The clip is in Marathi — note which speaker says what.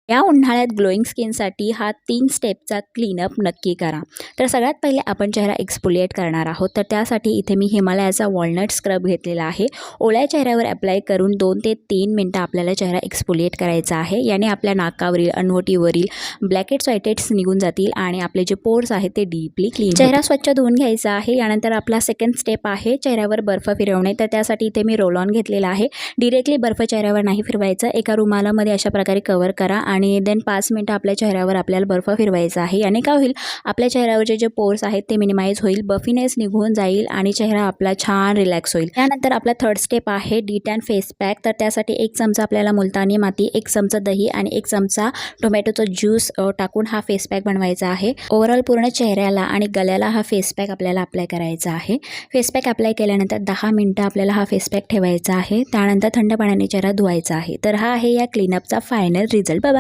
Speaker 1: या उन्हाळ्यात ग्लोईंग स्किनसाठी हा 3 स्टेपचा क्लीनअप नक्की करा। तर सगळ्यात पहिले आपण चेहरा एक्सफोलिएट करणार आहोत। तर त्यासाठी इथे मी हिमालयाचा वॉलनट स्क्रब घेतलेला आहे। ओल्या चेहऱ्यावर अप्लाय करून 2 ते 3 मिनिटं आपल्याला चेहरा एक्सफोलिएट करायचा आहे। याने आपल्या नाकावरील, अनवटीवरील ब्लॅकेट्स व्हाईटेट्स निघून जातील आणि आपले जे पोर्स आहेत ते डीपली क्लीन चेहरा स्वच्छ धुवून घ्यायचा आहे। यानंतर आपला सेकंड स्टेप आहे चेहऱ्यावर बर्फ फिरवणे। तर त्यासाठी इथे मी रोल ऑन घेतलेला आहे। डायरेक्टली बर्फ चेहऱ्यावर नाही फिरवायचा, एका रुमालामध्ये अशा प्रकारे कव्हर करा आणि देन 5 मिनिटं आपल्या चेहऱ्यावर आपल्याला बर्फ फिरवायचा आहे। याने काय होईल, आपल्या चेहऱ्यावरचे जे पोर्स आहेत ते मिनिमाइज होईल, बफीनेस निघून जाईल आणि चेहरा आपला छान रिलॅक्स होईल। त्यानंतर आपला थर्ड स्टेप आहे डी-टॅन फेस पॅक। तर त्यासाठी 1 चमचा आपल्याला मुलतानी माती, 1 चमचा दही आणि 1 चमचा टोमॅटोचा ज्यूस टाकून हा फेस पॅक बनवायचा आहे। ओव्हरऑल पूर्ण चेहऱ्याला आणि गळ्याला हा फेस पॅक आपल्याला अप्लाय करायचा आहे। फेस पॅक अप्लाय केल्यानंतर 10 मिनिटं आपल्याला हा फेस पॅक ठेवायचा आहे। त्यानंतर थंड पाण्याने चेहरा धुवायचा आहे। तर हा आहे या क्लीनअपचा फायनल रिझल्ट। Bye bye.